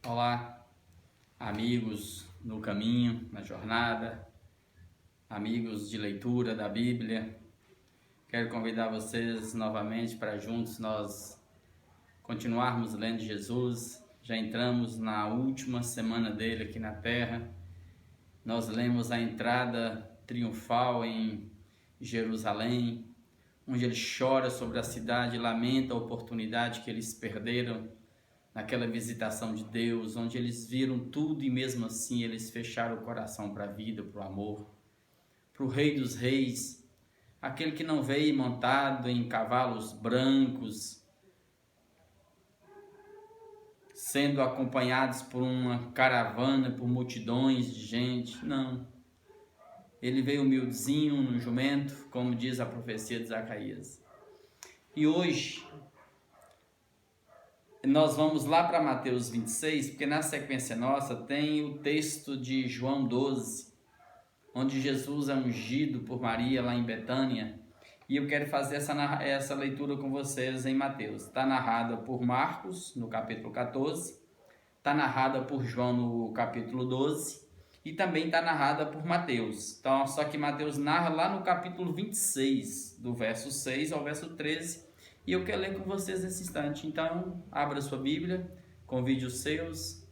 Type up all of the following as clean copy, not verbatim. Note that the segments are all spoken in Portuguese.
Olá, amigos no caminho, na jornada, amigos de leitura da Bíblia. Quero convidar vocês novamente para juntos nós continuarmos lendo Jesus. Já entramos na última semana dele aqui na Terra. Nós lemos a entrada triunfal em Jerusalém, onde ele chora sobre a cidade e lamenta a oportunidade que eles perderam naquela visitação de Deus, onde eles viram tudo e mesmo assim eles fecharam o coração para a vida, para o amor, para o Rei dos Reis, aquele que não veio montado em cavalos brancos, sendo acompanhados por uma caravana, por multidões de gente. Não, ele veio humildezinho no jumento, como diz a profecia de Zacarias. E hoje nós vamos lá para Mateus 26, porque na sequência nossa tem o texto de João 12, onde Jesus é ungido por Maria lá em Betânia, e eu quero fazer essa leitura com vocês em Mateus. Está narrada por Marcos, no capítulo 14, está narrada por João no capítulo 12, e também está narrada por Mateus. Então, só que Mateus narra lá no capítulo 26, do verso 6 ao verso 13, e eu quero ler com vocês nesse instante. Então, abra sua Bíblia, convide os seus,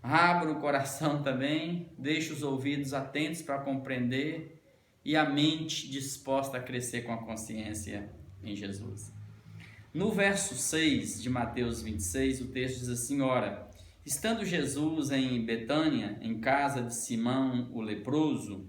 abra o coração também, deixe os ouvidos atentos para compreender e a mente disposta a crescer com a consciência em Jesus. No verso 6 de Mateus 26, o texto diz assim: ora, estando Jesus em Betânia, em casa de Simão o leproso,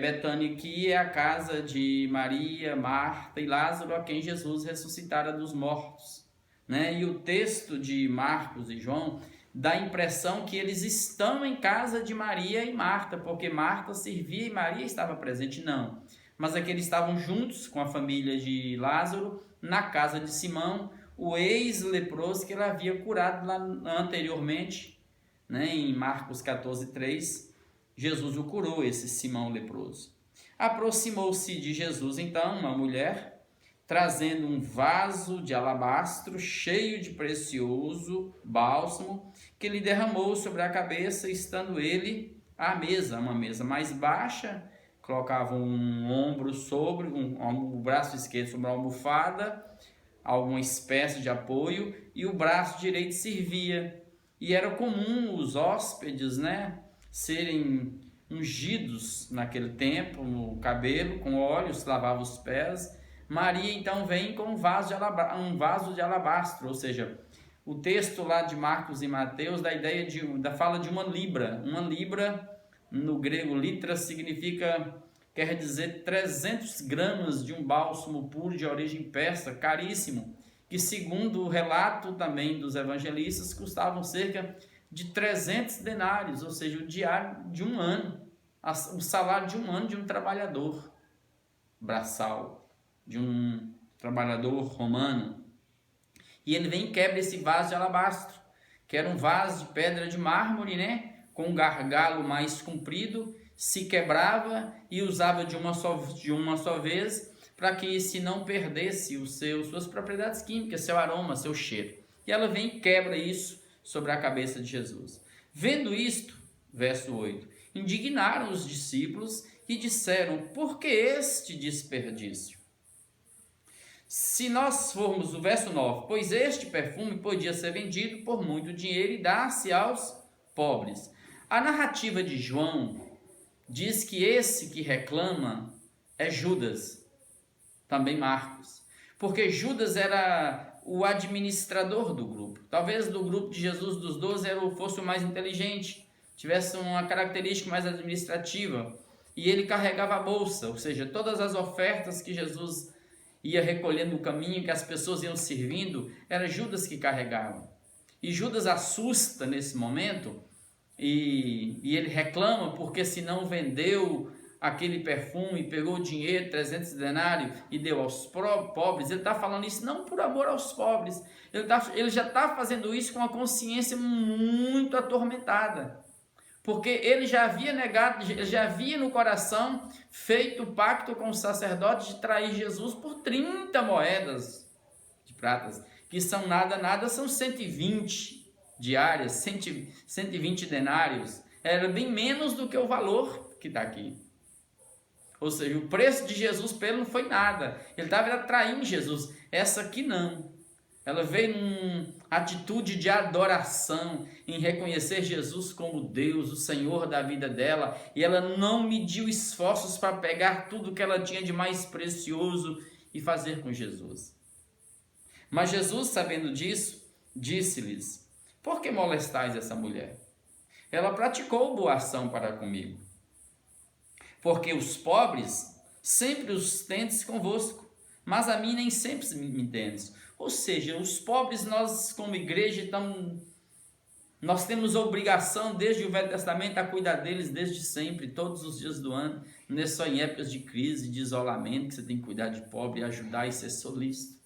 Betânia, que é a casa de Maria, Marta e Lázaro, a quem Jesus ressuscitara dos mortos, né? E o texto de Marcos e João dá a impressão que eles estão em casa de Maria e Marta, porque Marta servia e Maria estava presente. Não, mas é que eles estavam juntos com a família de Lázaro na casa de Simão, o ex-leproso que ele havia curado lá anteriormente, né? Em Marcos 14:3, Jesus o curou, esse Simão leproso. Aproximou-se de Jesus então uma mulher, trazendo um vaso de alabastro cheio de precioso bálsamo, que lhe derramou sobre a cabeça, estando ele à mesa, uma mesa mais baixa, colocava um ombro sobre, o braço esquerdo sobre uma almofada, alguma espécie de apoio, e o braço direito servia. E era comum os hóspedes, né, serem ungidos naquele tempo no cabelo, com óleos, lavavam os pés. Maria então vem com um vaso de alabastro, ou seja, o texto lá de Marcos e Mateus dá a ideia fala de uma libra. Uma libra, no grego litra, quer dizer 300 gramas de um bálsamo puro de origem persa, caríssimo, que segundo o relato também dos evangelistas, custavam cerca de 300 denários, ou seja, o diário de um ano, o salário de um ano de um trabalhador braçal, de um trabalhador romano. E ele vem e quebra esse vaso de alabastro, que era um vaso de pedra de mármore, né, com um gargalo mais comprido, se quebrava e usava de uma só vez, para que se não perdesse suas propriedades químicas, seu aroma, seu cheiro. E ela vem e quebra isso sobre a cabeça de Jesus. Vendo isto, verso 8, indignaram os discípulos e disseram: por que este desperdício? Se nós formos o verso 9, pois este perfume podia ser vendido por muito dinheiro e dar-se aos pobres. A narrativa de João diz que esse que reclama é Judas, também Marcos, porque Judas era o administrador do grupo. Talvez do grupo de Jesus dos 12 fosse o mais inteligente, tivesse uma característica mais administrativa, e ele carregava a bolsa, ou seja, todas as ofertas que Jesus ia recolhendo no caminho, que as pessoas iam servindo, era Judas que carregava. E Judas assusta nesse momento, e ele reclama porque se não vendeu aquele perfume, pegou o dinheiro, 300 denários, e deu aos pobres. Ele está falando isso não por amor aos pobres, ele já está fazendo isso com a consciência muito atormentada, porque ele já havia negado, já havia no coração feito o pacto com os sacerdotes de trair Jesus por 30 moedas de pratas, que são nada, são 120 diárias, 120 denários, era bem menos do que o valor que está aqui. Ou seja, o preço de Jesus por ele não foi nada. Ele estava atraindo Jesus. Essa aqui não. Ela veio numa atitude de adoração, em reconhecer Jesus como Deus, o Senhor da vida dela. E ela não mediu esforços para pegar tudo que ela tinha de mais precioso e fazer com Jesus. Mas Jesus, sabendo disso, disse-lhes: por que molestais essa mulher? Ela praticou boa ação para comigo. Porque os pobres sempre os tendes convosco, mas a mim nem sempre me tendes. Ou seja, os pobres, nós como igreja, nós temos obrigação desde o Velho Testamento a cuidar deles desde sempre, todos os dias do ano. Não é só em épocas de crise, de isolamento, que você tem que cuidar de pobre, ajudar e ser solícito.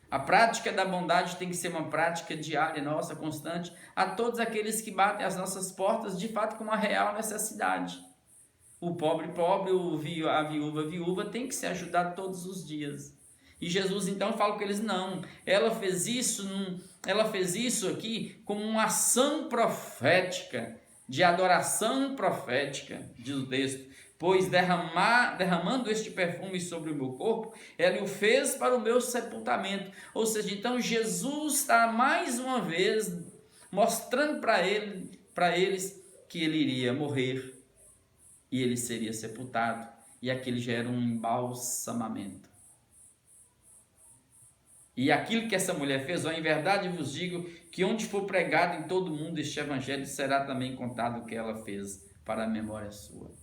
A prática da bondade tem que ser uma prática diária, nossa, constante, a todos aqueles que batem as nossas portas, de fato, com uma real necessidade. O pobre, a viúva, tem que ser ajudado todos os dias. E Jesus então fala com eles: não, ela fez isso aqui como uma ação profética, de adoração profética, diz o texto. Pois derramando este perfume sobre o meu corpo, ela o fez para o meu sepultamento. Ou seja, então Jesus está mais uma vez mostrando para eles que ele iria morrer e ele seria sepultado, e aquele já era um embalsamamento. E aquilo que essa mulher fez, em verdade vos digo, que onde for pregado em todo o mundo este evangelho, será também contado o que ela fez para a memória sua.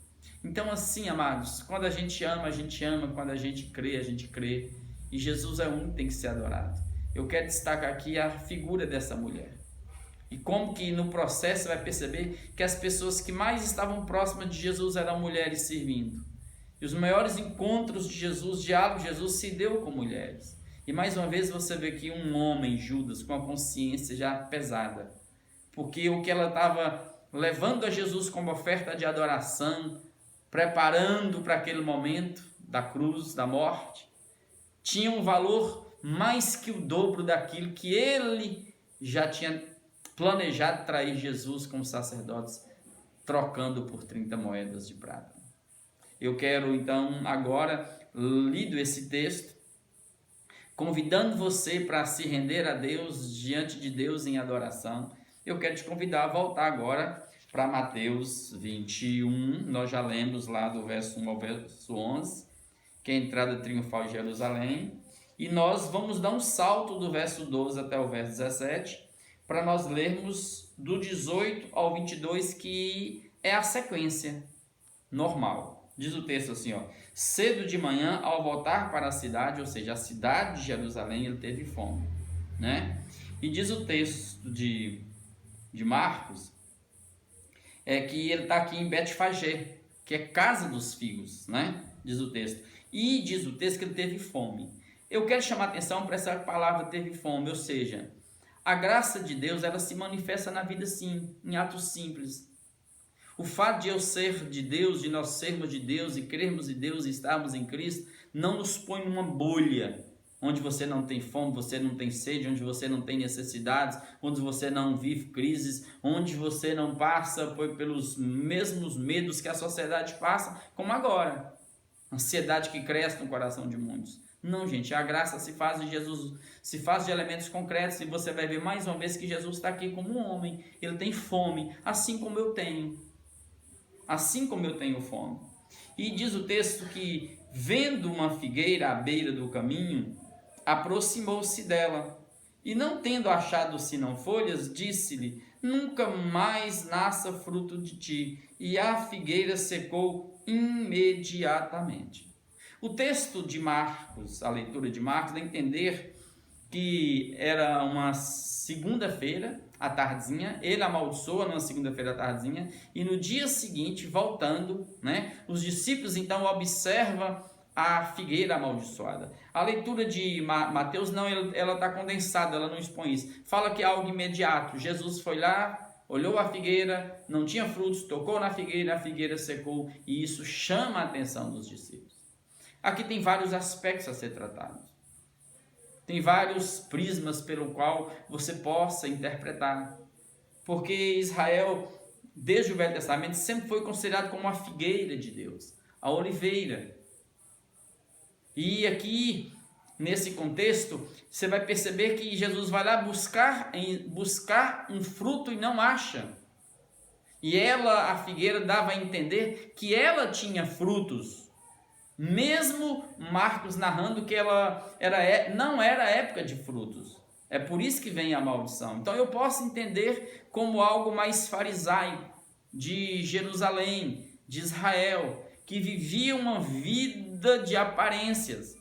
Então assim, amados, quando a gente ama, quando a gente crê, e Jesus é o único que tem que ser adorado. Eu quero destacar aqui a figura dessa mulher. E como que no processo você vai perceber que as pessoas que mais estavam próximas de Jesus eram mulheres servindo. E os maiores encontros de Jesus, diálogo de Jesus, se deu com mulheres. E mais uma vez você vê aqui um homem, Judas, com a consciência já pesada. Porque o que ela estava levando a Jesus como oferta de adoração, preparando para aquele momento da cruz, da morte, tinha um valor mais que o dobro daquilo que ele já tinha planejado trair Jesus como sacerdotes, trocando por 30 moedas de prata. Eu quero então agora, lido esse texto, convidando você para se render a Deus, diante de Deus em adoração. Eu quero te convidar a voltar agora para Mateus 21, nós já lemos lá do verso 1 ao verso 11, que é a entrada triunfal de Jerusalém, e nós vamos dar um salto do verso 12 até o verso 17, para nós lermos do 18 ao 22, que é a sequência normal. Diz o texto assim, cedo de manhã, ao voltar para a cidade, ou seja, a cidade de Jerusalém, ele teve fome, né? E diz o texto de Marcos, que ele está aqui em Betfagé, que é casa dos figos, né? Diz o texto. E diz o texto que ele teve fome. Eu quero chamar a atenção para essa palavra teve fome, ou seja, a graça de Deus, ela se manifesta na vida sim, em atos simples. O fato de eu ser de Deus, de nós sermos de Deus e crermos em Deus e estarmos em Cristo, não nos põe numa bolha, onde você não tem fome, você não tem sede, onde você não tem necessidades, onde você não vive crises, onde você não passa pelos mesmos medos que a sociedade passa, como agora. Ansiedade que cresce no coração de muitos. Não, gente, a graça se faz de Jesus, se faz de elementos concretos, e você vai ver mais uma vez que Jesus está aqui como um homem, ele tem fome, assim como eu tenho fome. E diz o texto que, vendo uma figueira à beira do caminho, aproximou-se dela, e não tendo achado senão folhas, disse-lhe: nunca mais nasça fruto de ti. E a figueira secou imediatamente. O texto de Marcos, a leitura de Marcos, dá a entender que era uma segunda-feira à tardezinha, ele amaldiçoa numa segunda-feira à tardezinha, e no dia seguinte, voltando, né, os discípulos então observam a figueira amaldiçoada. A leitura de Mateus, não, ela está condensada, ela não expõe isso. Fala que é algo imediato. Jesus foi lá, olhou a figueira, não tinha frutos, tocou na figueira, a figueira secou, e isso chama a atenção dos discípulos. Aqui tem vários aspectos a ser tratados. Tem vários prismas pelo qual você possa interpretar. porque Israel, desde o Velho Testamento, sempre foi considerado como a figueira de Deus, a oliveira. E aqui, nesse contexto, você vai perceber que Jesus vai lá buscar um fruto e não acha. E ela, a figueira, dava a entender que ela tinha frutos. Mesmo Marcos narrando que não era época de frutos. É por isso que vem a maldição. Então eu posso entender como algo mais farisaico, de Jerusalém, de Israel, que vivia uma vida de aparências.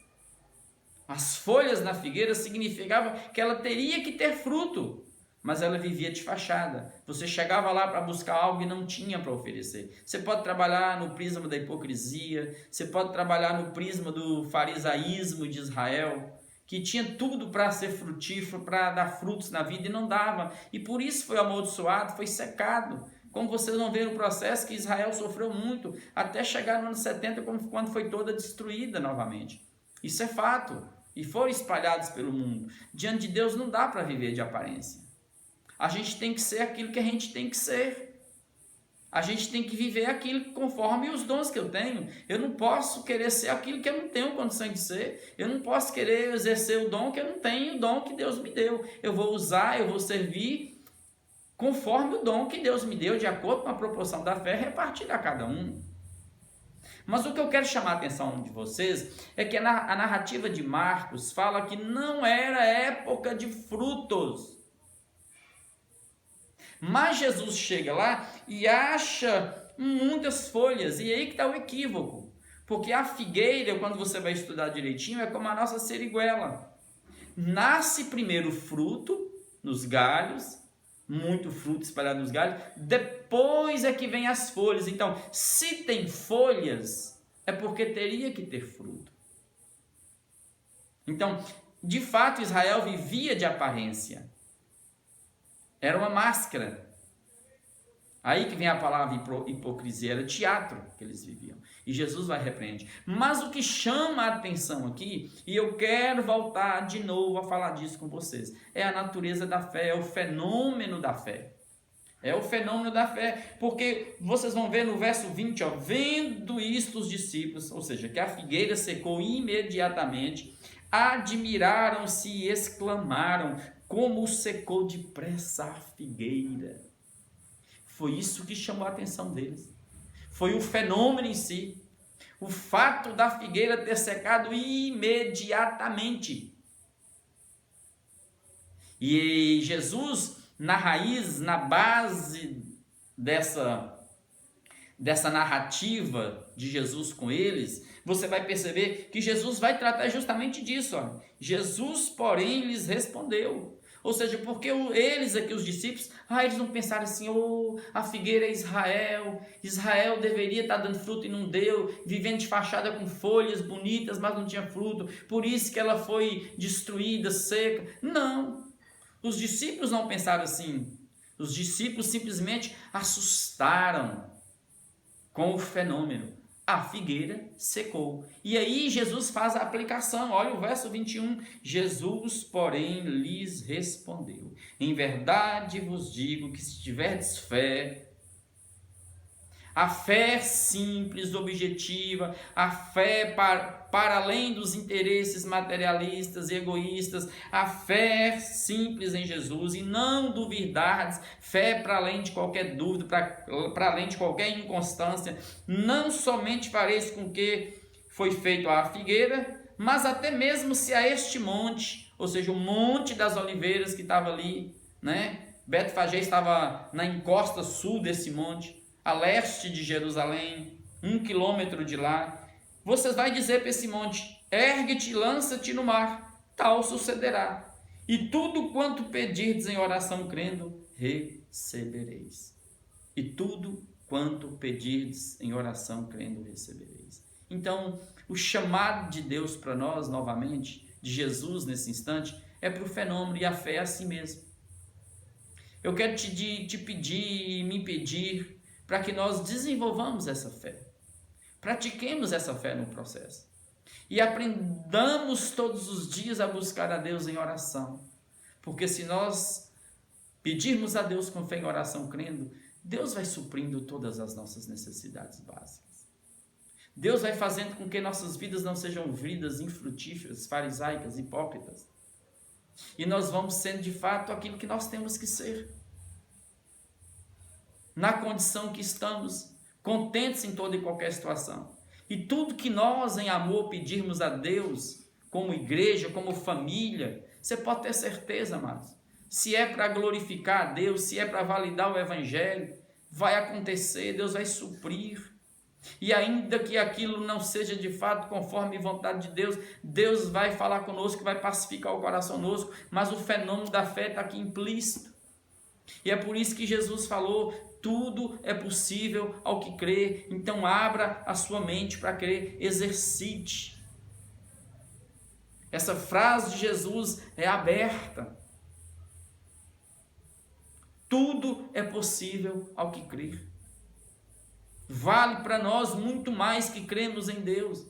As folhas na figueira significavam que ela teria que ter fruto, mas ela vivia de fachada. Você chegava lá para buscar algo e não tinha para oferecer. Você pode trabalhar no prisma da hipocrisia, você pode trabalhar no prisma do farisaísmo de Israel, que tinha tudo para ser frutífero, para dar frutos na vida e não dava. E por isso foi amaldiçoado, foi secado. Como vocês vão ver no processo que Israel sofreu muito, até chegar no ano 70, quando foi toda destruída novamente. Isso é fato. E foram espalhados pelo mundo. Diante de Deus não dá para viver de aparência. A gente tem que ser aquilo que a gente tem que ser. A gente tem que viver aquilo conforme os dons que eu tenho. Eu não posso querer ser aquilo que eu não tenho condição de ser. Eu não posso querer exercer o dom que eu não tenho, o dom que Deus me deu. Eu vou usar, eu vou servir conforme o dom que Deus me deu, de acordo com a proporção da fé, repartida a cada um. Mas o que eu quero chamar a atenção de vocês é que a narrativa de Marcos fala que não era época de frutos. Mas Jesus chega lá e acha muitas folhas, e aí que está o equívoco. Porque a figueira, quando você vai estudar direitinho, é como a nossa seriguela. Nasce primeiro o fruto nos galhos, muito fruto espalhado nos galhos, depois é que vem as folhas. Então, se tem folhas, é porque teria que ter fruto. Então, de fato, Israel vivia de aparência. Era uma máscara. Aí que vem a palavra hipocrisia, era teatro que eles viviam. E Jesus vai repreender. Mas o que chama a atenção aqui, e eu quero voltar de novo a falar disso com vocês, é a natureza da fé, é o fenômeno da fé. É o fenômeno da fé, porque vocês vão ver no verso 20, vendo isto os discípulos, ou seja, que a figueira secou imediatamente, admiraram-se e exclamaram, como secou depressa a figueira. Foi isso que chamou a atenção deles. Foi o fenômeno em si. O fato da figueira ter secado imediatamente. E Jesus, na raiz, na base dessa narrativa de Jesus com eles, você vai perceber que Jesus vai tratar justamente disso. Jesus, porém, lhes respondeu. Ou seja, porque eles aqui, os discípulos, eles não pensaram assim, a figueira é Israel, Israel deveria estar dando fruto e não deu, vivendo de fachada com folhas bonitas, mas não tinha fruto, por isso que ela foi destruída, seca. Não, os discípulos não pensaram assim, os discípulos simplesmente assustaram com o fenômeno. A figueira secou. E aí Jesus faz a aplicação. Olha o verso 21. Jesus, porém, lhes respondeu: em verdade vos digo que se tiverdes fé, a fé simples, objetiva, a fé para além dos interesses materialistas e egoístas, a fé simples em Jesus, e não duvidardes, fé para além de qualquer dúvida, para além de qualquer inconstância, não somente fareis com que foi feito à figueira, mas até mesmo se a este monte, ou seja, o Monte das Oliveiras que estava ali, né? Betfagé estava na encosta sul desse monte, a leste de Jerusalém, 1 quilômetro de lá. Você vai dizer para esse monte: ergue-te e lança-te no mar, tal sucederá. E tudo quanto pedirdes em oração crendo, recebereis. E tudo quanto pedirdes em oração crendo, recebereis. Então, o chamado de Deus para nós, novamente, de Jesus nesse instante, é para o fenômeno, e a fé é assim mesmo. Eu quero te pedir e me pedir para que nós desenvolvamos essa fé, pratiquemos essa fé no processo e aprendamos todos os dias a buscar a Deus em oração, porque se nós pedirmos a Deus com fé em oração, crendo, Deus vai suprindo todas as nossas necessidades básicas. Deus vai fazendo com que nossas vidas não sejam vidas infrutíferas, farisaicas, hipócritas. E nós vamos sendo de fato aquilo que nós temos que ser. Na condição que estamos, contentes em toda e qualquer situação. E tudo que nós em amor pedirmos a Deus, como igreja, como família, você pode ter certeza, amados. Se é para glorificar a Deus, se é para validar o Evangelho, vai acontecer, Deus vai suprir. E ainda que aquilo não seja de fato conforme a vontade de Deus, Deus vai falar conosco, vai pacificar o coração conosco, mas o fenômeno da fé está aqui implícito. E é por isso que Jesus falou, tudo é possível ao que crê, então abra a sua mente para crer, exercite. Essa frase de Jesus é aberta. Tudo é possível ao que crer. Vale para nós muito mais que cremos em Deus.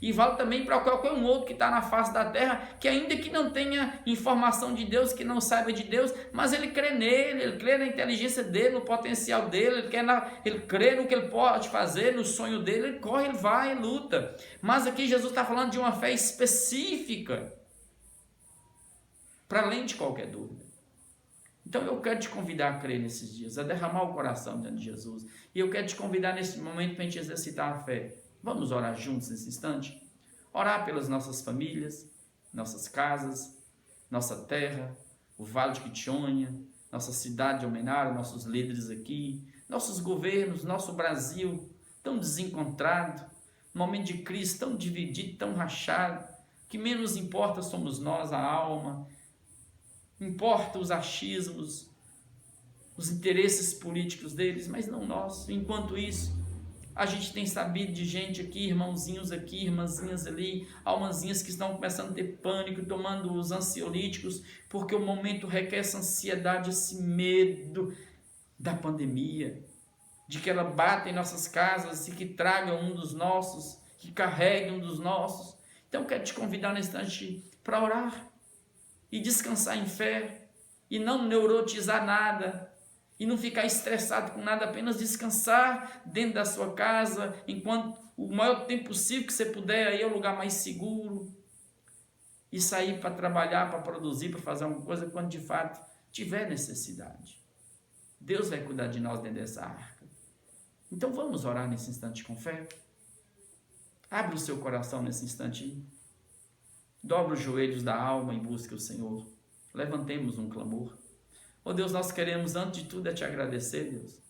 E vale também para qualquer um outro que está na face da terra, que ainda que não tenha informação de Deus, que não saiba de Deus, mas ele crê nele, ele crê na inteligência dele, no potencial dele, ele crê no que ele pode fazer, no sonho dele, ele corre, ele vai, ele luta. Mas aqui Jesus está falando de uma fé específica, para além de qualquer dúvida. Então eu quero te convidar a crer nesses dias, a derramar o coração diante de Jesus. E eu quero te convidar nesse momento para a gente exercitar a fé. Vamos orar juntos nesse instante? Orar pelas nossas famílias, nossas casas, nossa terra, o Vale de Quitionha, nossa cidade de Almenara, nossos líderes aqui, nossos governos, nosso Brasil tão desencontrado, momento de crise tão dividido, tão rachado, que menos importa somos nós, a alma, importa os achismos, os interesses políticos deles, mas não nós. Enquanto isso, a gente tem sabido de gente aqui, irmãozinhos aqui, irmãzinhas ali, almazinhas que estão começando a ter pânico, tomando os ansiolíticos, porque o momento requer essa ansiedade, esse medo da pandemia, de que ela bata em nossas casas e que traga um dos nossos, que carregue um dos nossos. Então eu quero te convidar nesse instante para orar e descansar em fé e não neurotizar nada e não ficar estressado com nada, apenas descansar dentro da sua casa, enquanto o maior tempo possível que você puder, aí é o lugar mais seguro, e sair para trabalhar, para produzir, para fazer alguma coisa, quando de fato tiver necessidade. Deus vai cuidar de nós dentro dessa arca. Então vamos orar nesse instante com fé. Abre o seu coração nesse instante. Dobra os joelhos da alma em busca do Senhor. Levantemos um clamor. Oh Deus, nós queremos antes de tudo é te agradecer, Deus.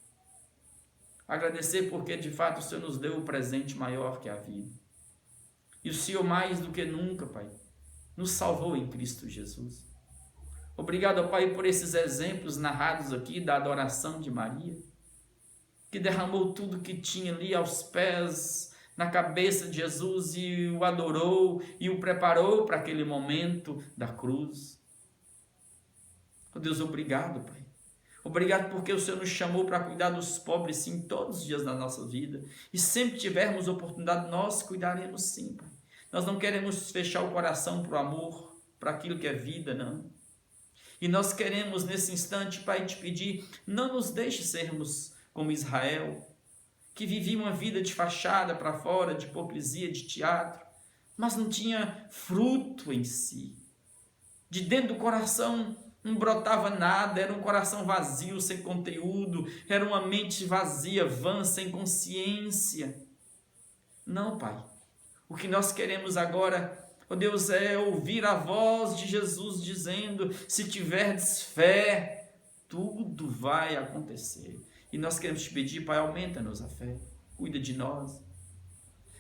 Agradecer porque de fato o Senhor nos deu o presente maior que a vida. E o Senhor mais do que nunca, Pai, nos salvou em Cristo Jesus. Obrigado, Pai, por esses exemplos narrados aqui da adoração de Maria, que derramou tudo que tinha ali aos pés, na cabeça de Jesus e o adorou e o preparou para aquele momento da cruz. Oh Deus, obrigado, Pai. Obrigado porque o Senhor nos chamou para cuidar dos pobres, sim, todos os dias da nossa vida. E sempre tivermos oportunidade, nós cuidaremos sim, Pai. Nós não queremos fechar o coração para o amor, para aquilo que é vida, não. E nós queremos nesse instante, Pai, te pedir, não nos deixe sermos como Israel, que vivia uma vida de fachada para fora, de hipocrisia, de teatro, mas não tinha fruto em si. De dentro do coração não brotava nada, era um coração vazio, sem conteúdo, era uma mente vazia, vã, sem consciência. Não, Pai. O que nós queremos agora, ó Deus, é ouvir a voz de Jesus dizendo, se tiverdes fé, tudo vai acontecer. E nós queremos te pedir, Pai, aumenta-nos a fé, cuida de nós,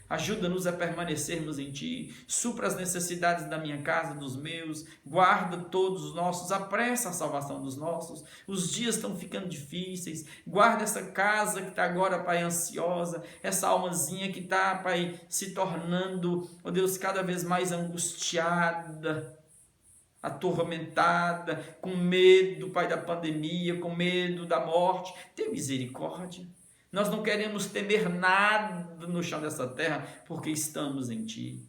ajuda-nos a permanecermos em Ti, supra as necessidades da minha casa, dos meus, guarda todos os nossos, apressa a salvação dos nossos, os dias estão ficando difíceis, guarda essa casa que está agora, Pai, ansiosa, essa almazinha que está, Pai, se tornando, ó Deus, cada vez mais angustiada, atormentada, com medo, Pai, da pandemia, com medo da morte. Tem misericórdia. Nós não queremos temer nada no chão dessa terra, porque estamos em Ti.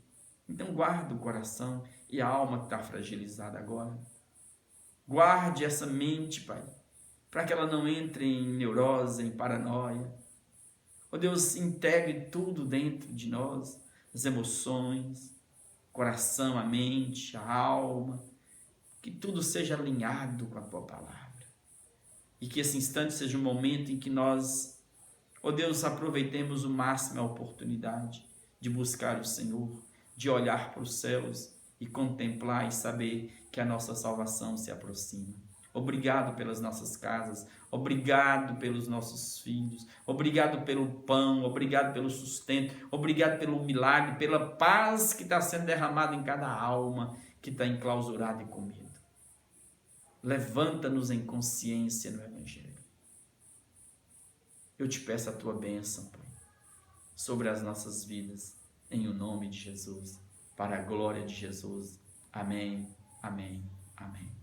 Então guarda o coração e a alma que está fragilizada agora. Guarde essa mente, Pai. para que ela não entre em neurose, em paranoia. Ó Deus, integre tudo dentro de nós, as emoções, o coração, a mente, a alma, que tudo seja alinhado com a Tua Palavra. E que esse instante seja um momento em que nós, ó Deus, aproveitemos o máximo a oportunidade de buscar o Senhor, de olhar para os céus e contemplar e saber que a nossa salvação se aproxima. Obrigado pelas nossas casas, obrigado pelos nossos filhos, obrigado pelo pão, obrigado pelo sustento, obrigado pelo milagre, pela paz que está sendo derramada em cada alma que está enclausurada e com medo. Levanta-nos em consciência no Evangelho. Eu te peço a tua bênção, Pai, sobre as nossas vidas, em o nome de Jesus, para a glória de Jesus. Amém, amém, amém.